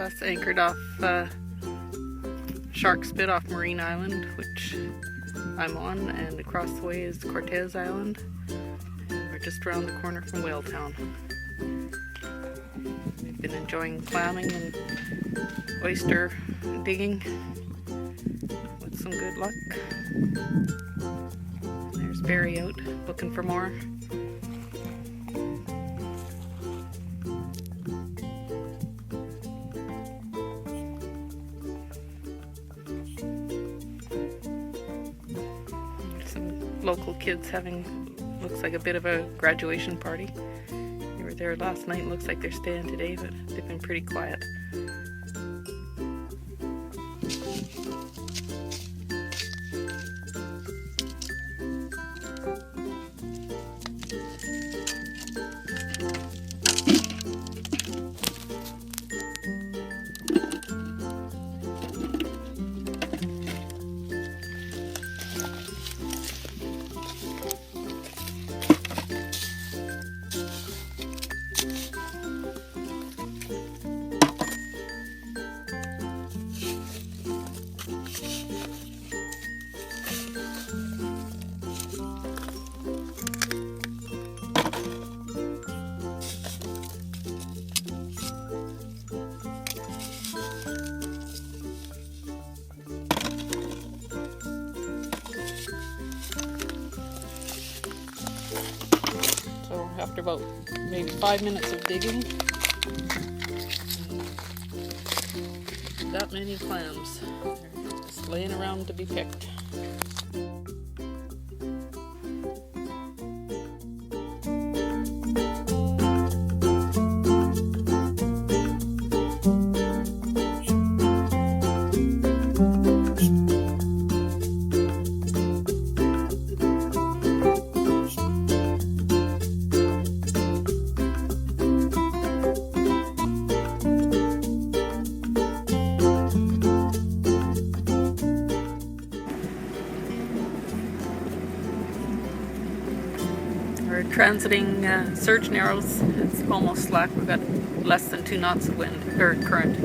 us anchored off Shark Spit off Marine Island, which I'm on, and across the way is Cortez Island. And we're just around the corner from Whaletown. We've been enjoying clamming and oyster digging with some good luck. There's Barry out looking for more. Local kids having, looks like a bit of a graduation party. They were there last night, looks like they're staying today, but they've been pretty quiet. After about maybe 5 minutes of digging, that many clams. They're just laying around to be picked. We're transiting Surge Narrows. It's almost slack. We've got less than 2 knots of wind, or current.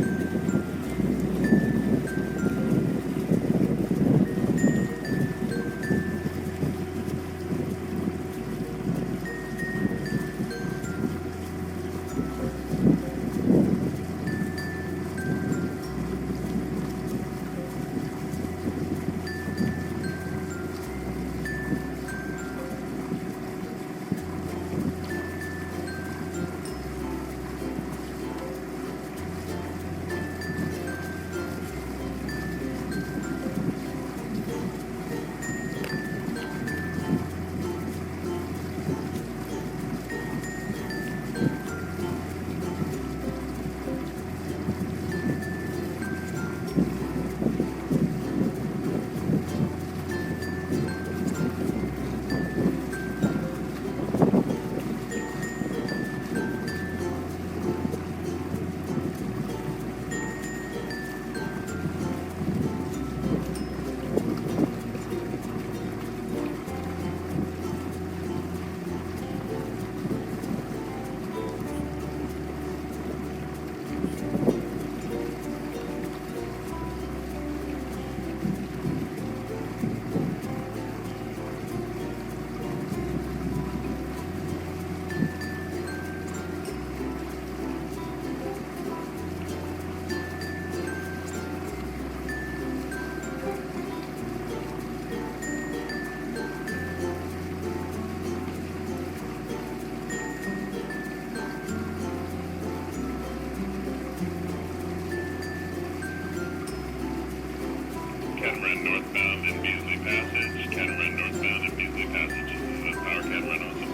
Catamaran northbound in Beasley Passage. Catamaran northbound in Beasley Passage. Power catamaran also.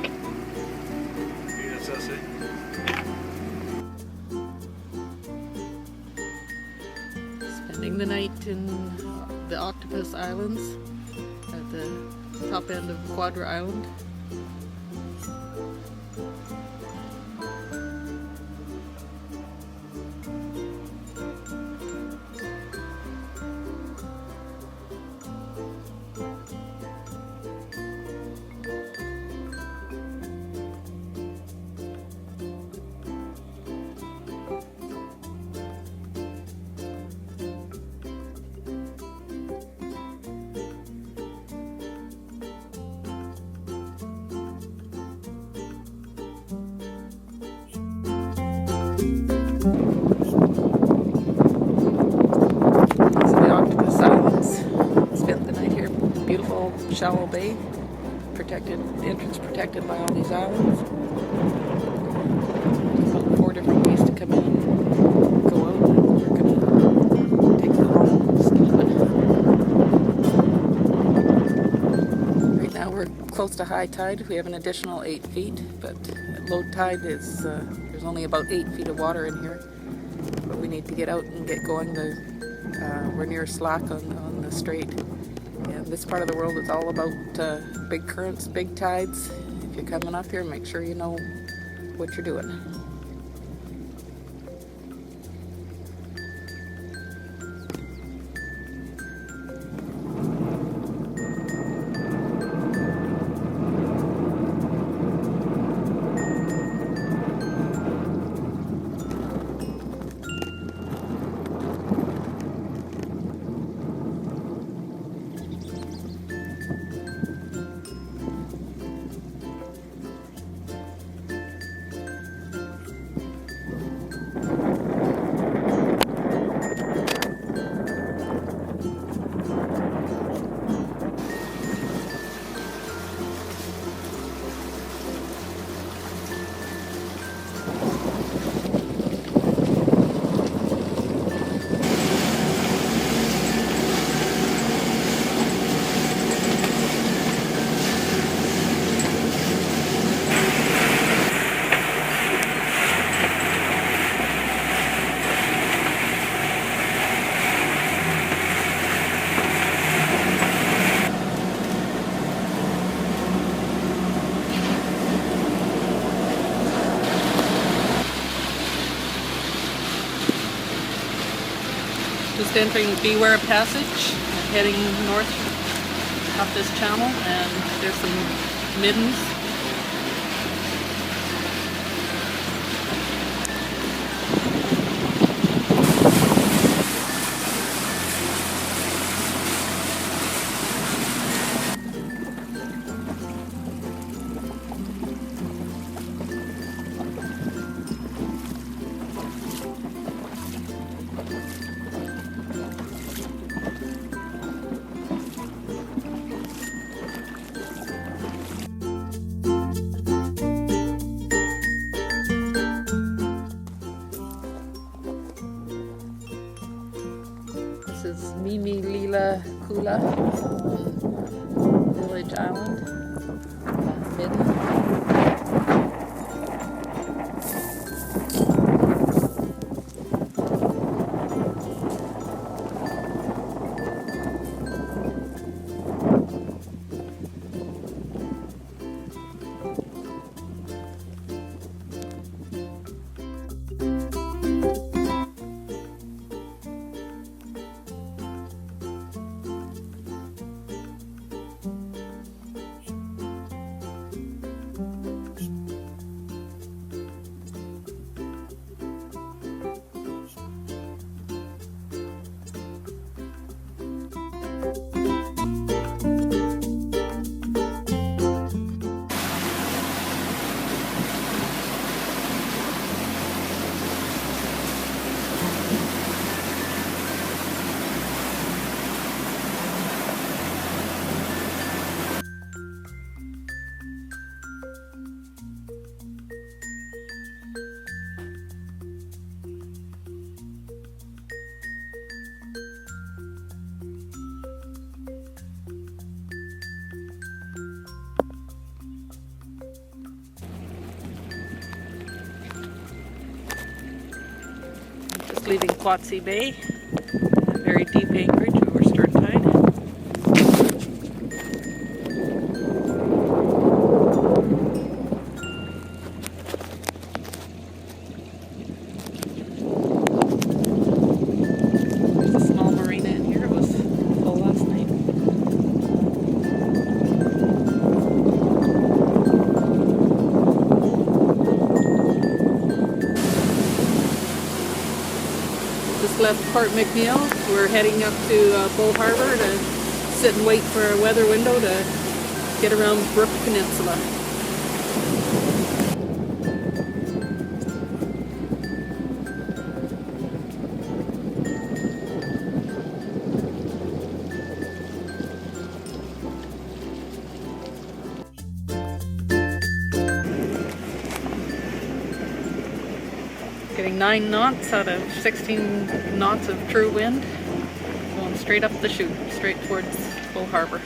Yes, that's it. Spending the night in the Octopus Islands at the top end of Quadra Island. shallow bay, protected entrance protected by all these islands. There's about 4 different ways to come in and go out. We're gonna take the long steep one. Right now we're close to high tide. We have an additional 8 feet, but at low tide is there's only about 8 feet of water in here. But we need to get out and get going. We're near slack on the strait. And this part of the world is all about big currents, big tides. If you're coming up here, make sure you know what you're doing. Just entering Beware Passage, heading north up this channel, and there's some middens. This is Mimi Lila Kula Village Island. Midden. Just leaving Quatsy Bay, a very deep anchorage over stern tide. There's a small marina in here. It was full last night. Just left Port McNeil. We're heading up to Bull Harbor to sit and wait for a weather window to get around Brook Peninsula. Getting 9 knots out of 16 knots of true wind. Going straight up the chute, straight towards Bull Harbor.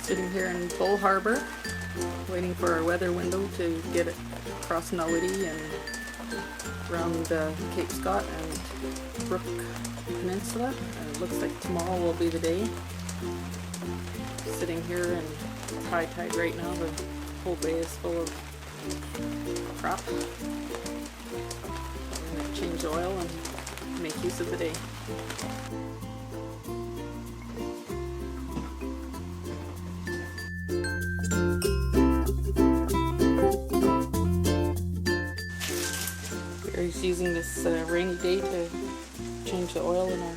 Sitting here in Bull Harbor, waiting for our weather window to get it across Nality and around Cape Scott and Brook Peninsula. And it looks like tomorrow will be the day. Sitting here in high tide right now, the whole bay is full of crop. I'm going to change the oil and make use of the day. Gary's using this rainy day to change the oil in our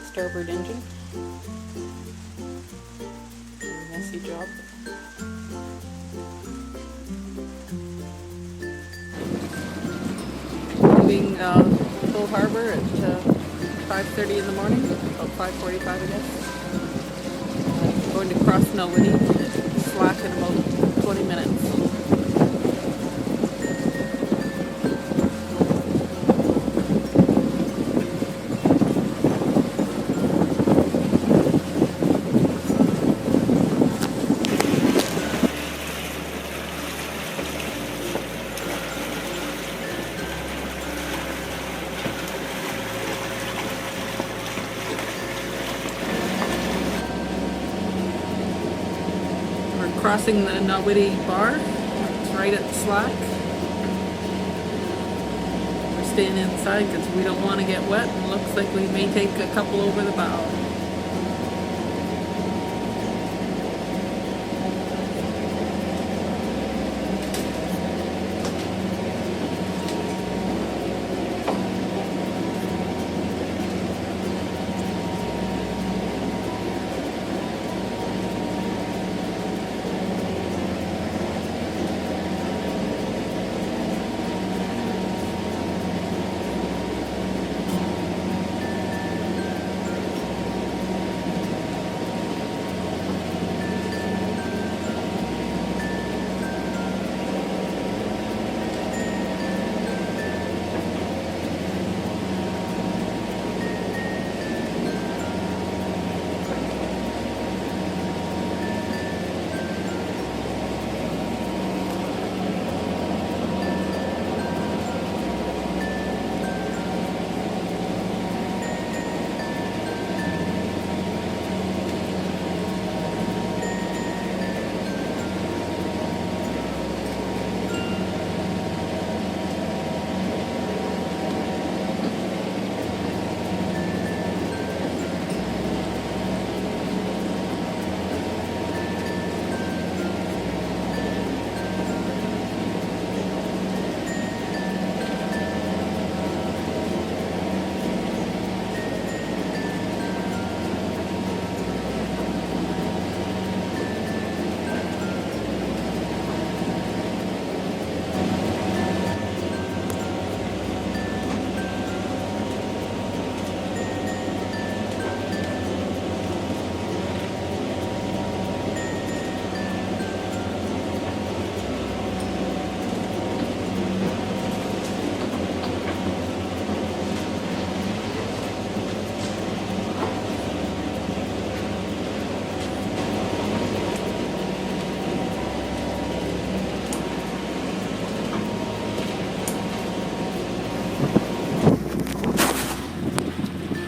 starboard engine. A messy job. Leaving Bull Harbor at 5:30 in the morning, about 5:45 I guess. Going to cross Nality, slack in about 20 minutes. Crossing the Nality bar. It's right at the slack. We're staying inside because we don't want to get wet, and looks like we may take a couple over the bow.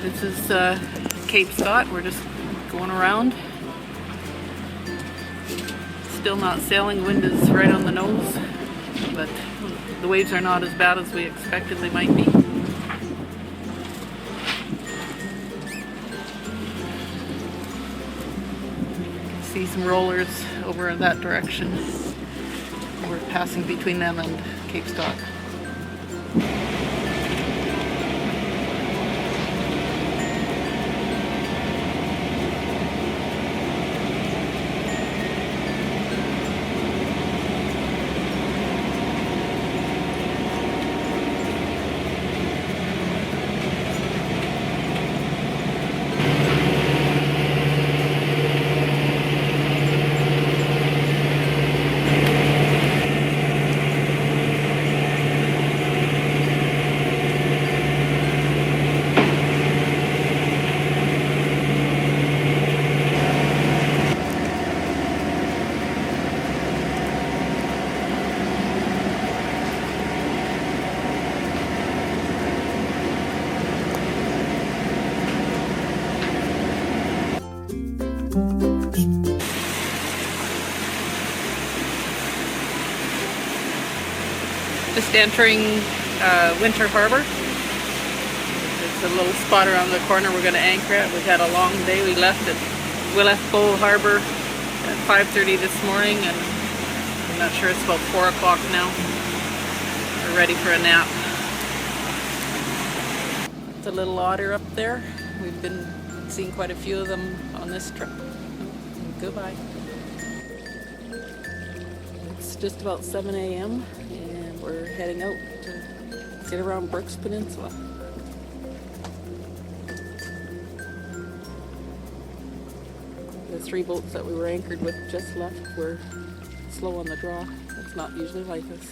This is Cape Scott. We're just going around. Still not sailing. Wind is right on the nose, but the waves are not as bad as we expected they might be. See some rollers over in that direction. We're passing between them and Cape Scott. Just entering Winter Harbor. There's a little spot around the corner we're going to anchor at. We've had a long day. We left Bull Harbor at 5:30 this morning, and I'm not sure, it's about 4 o'clock now. We're ready for a nap. It's a little otter up there. We've been seeing quite a few of them on this trip. Goodbye. It's just about 7 a.m. and we're heading out to get around Brooks Peninsula. The 3 boats that we were anchored with just left. We're slow on the draw. It's not usually like this.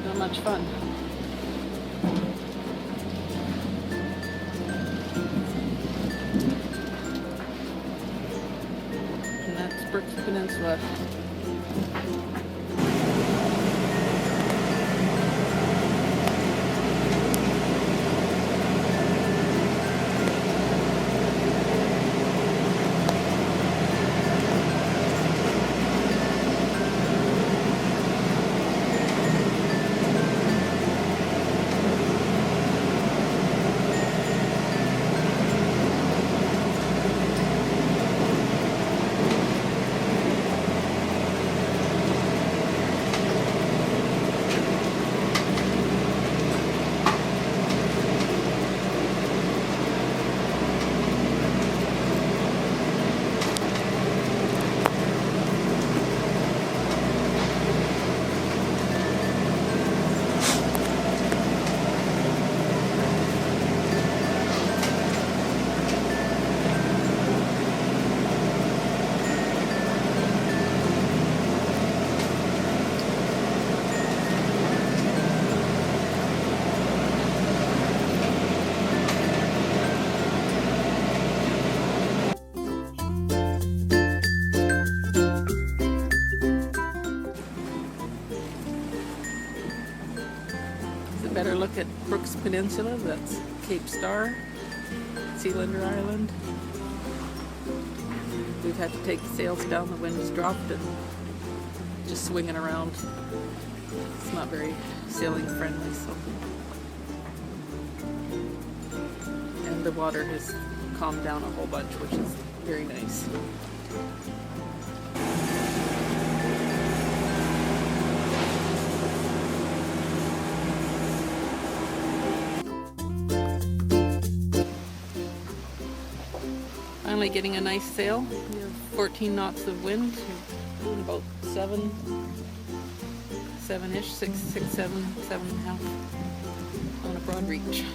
Not much fun. And that's Brooks Peninsula. Better look at Brooks Peninsula. That's Cape Star, Sealander Island. We've had to take the sails down, the wind's dropped, and just swinging around. It's not very sailing friendly, so. And the water has calmed down a whole bunch, which is very nice. Finally getting a nice sail. We have 14 knots of wind, doing about 7-ish, 6, 7, 7.5 on a broad reach.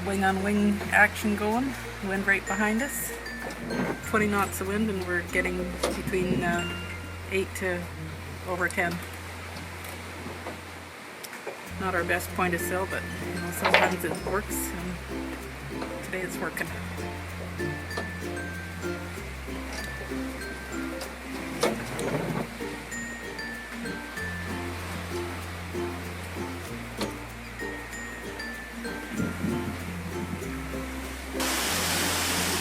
Wing on wing action going. Wind right behind us. 20 knots of wind, and we're getting between 8 to over 10. Not our best point of sail, but you know, sometimes it works, and today it's working.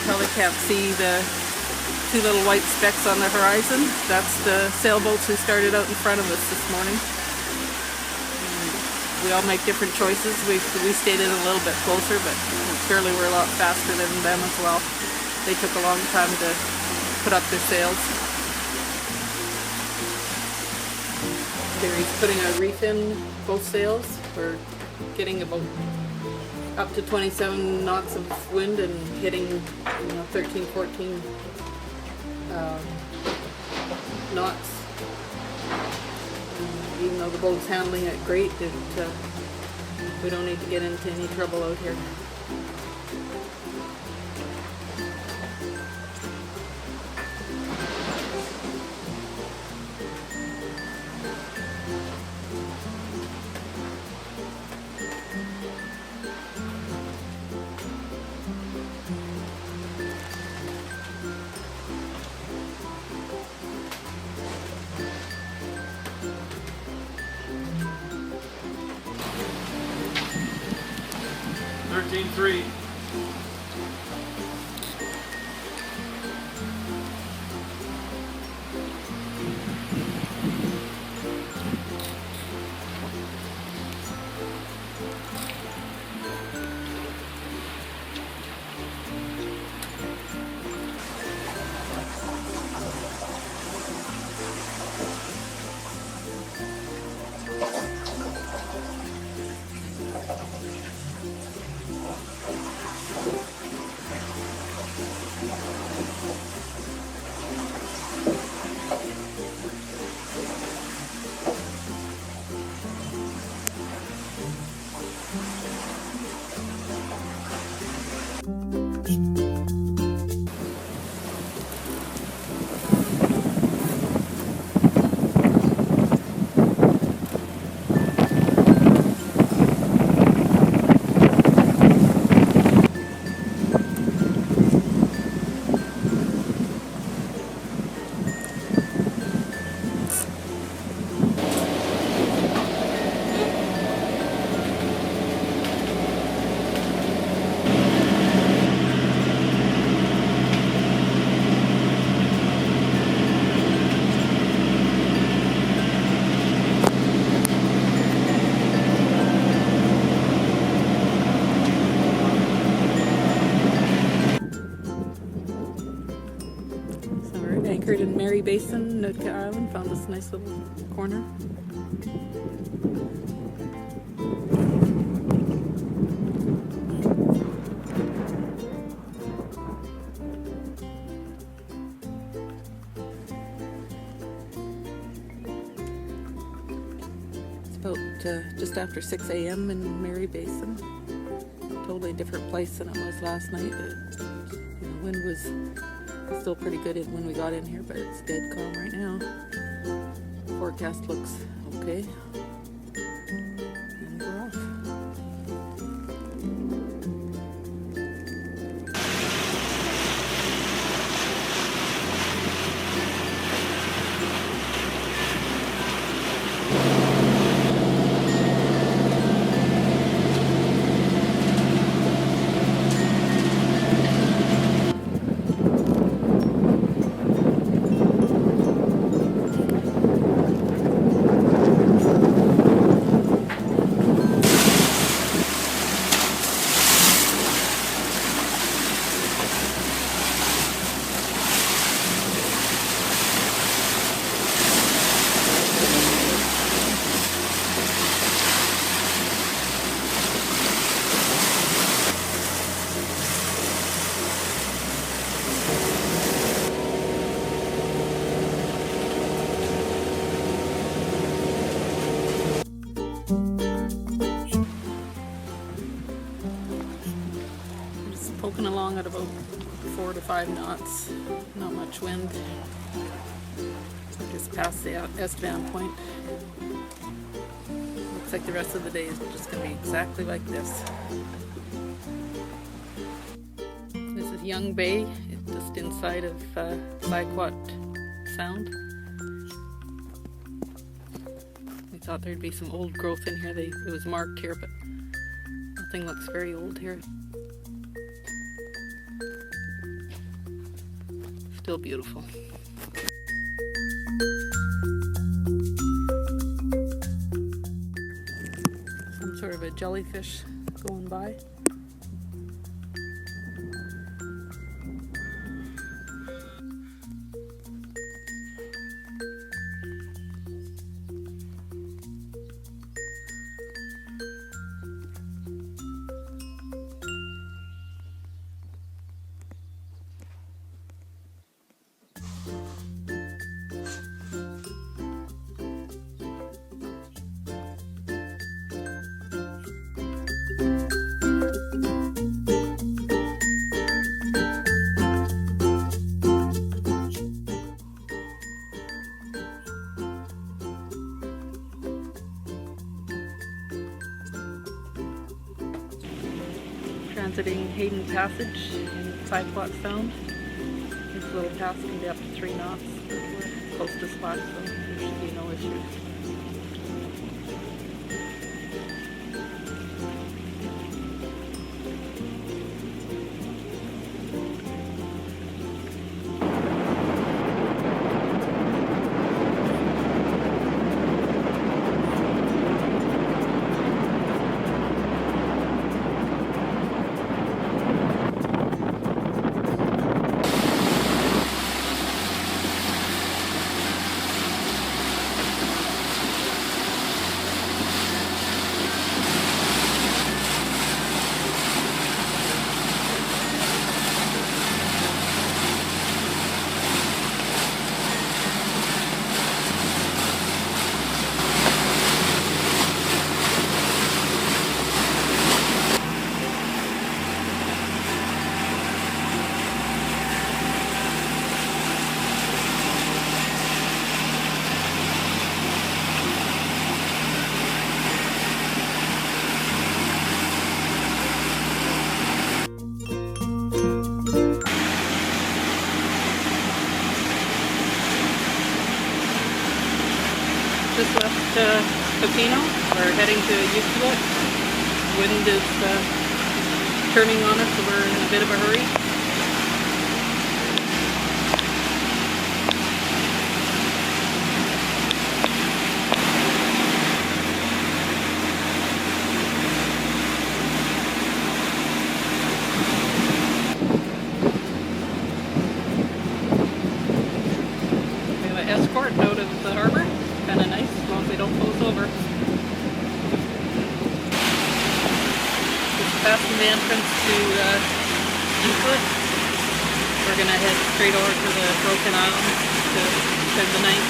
Probably can't see the 2 little white specks on the horizon. That's the sailboats who started out in front of us this morning. We all make different choices. We stayed in a little bit closer, but Surely we're a lot faster than them as well. They took a long time to put up their sails. Barry's putting a reef in both sails. We're getting about up to 27 knots of wind and hitting 13, 14 knots. Even though the boat's handling it great, we don't need to get into any trouble out here. Three. Anchored in Mary Basin, Nootka Island. Found this nice little corner. It's about just after 6 a.m. in Mary Basin. Totally different place than it was last night. The wind was still pretty good when we got in here, but it's dead calm right now. Forecast looks okay. And we're off. Poking along at about 4 to 5 knots, not much wind. Just past the S-Van point. Looks like the rest of the day is just going to be exactly like this. This is Young Bay, it's just inside of Clayoquot Sound. We thought there'd be some old growth in here. It was marked here, but nothing looks very old here. Still beautiful. Some sort of a jellyfish going by. transiting Hayden Passage in 5 o'clock sound. This little pass can be up to 3 knots. We're close to spot, so there should be no issues. Just left Pepino. We're heading to Ukiwet. Wind is turning on us, so we're in a bit of a hurry. We have an escort out of the harbor. Kind of nice, as long as they don't close over. Just passing the entrance to Euclid. We're going to head straight over to the Broken Islands to spend the night.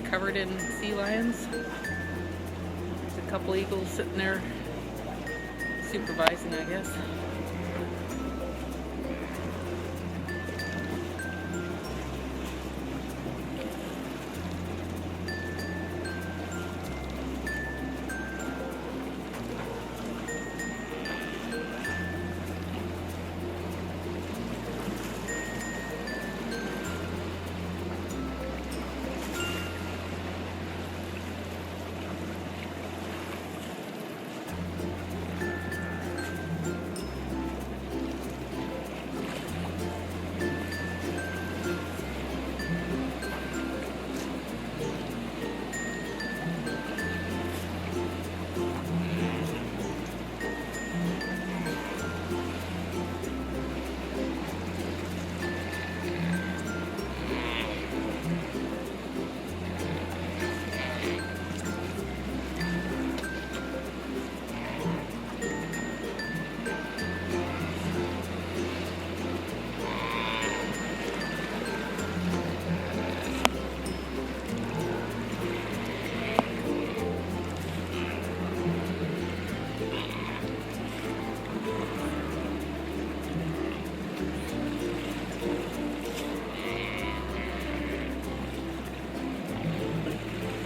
Covered in sea lions. There's a couple eagles sitting there supervising, I guess.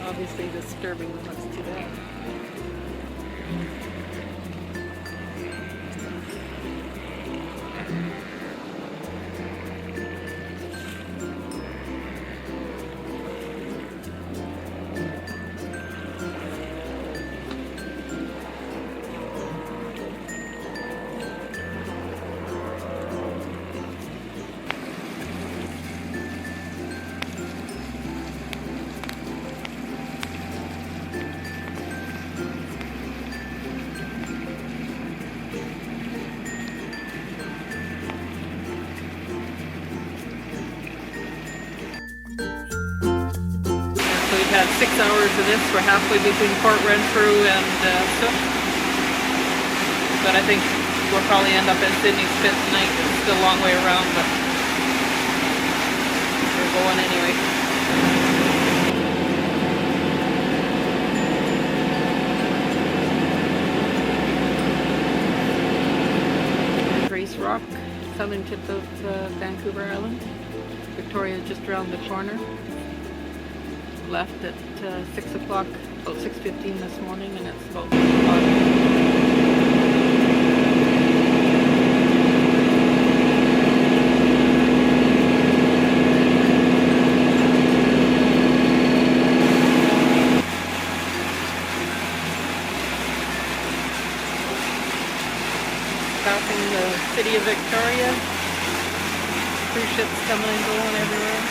Obviously disturbing them, that's too bad. We've had 6 hours of this. We're halfway between Port Renfrew and Sook. But I think we'll probably end up at Sydney Spit tonight. It's still a long way around, but we're going anyway. tip of Vancouver Island. Victoria is just around the corner. Left at 6 o'clock, about 6:15 this morning, and it's about 5. Passing the city of Victoria. Cruise ships coming and going everywhere.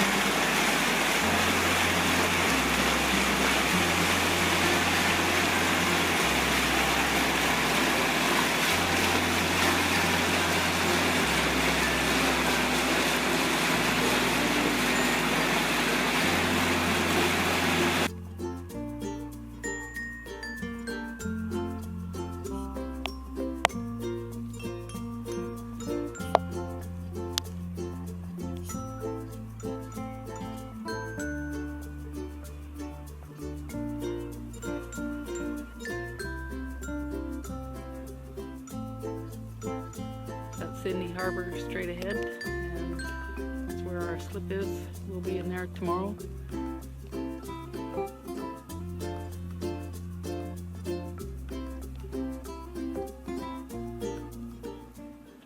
Sydney Harbor straight ahead, and that's where our slip is. We'll be in there tomorrow.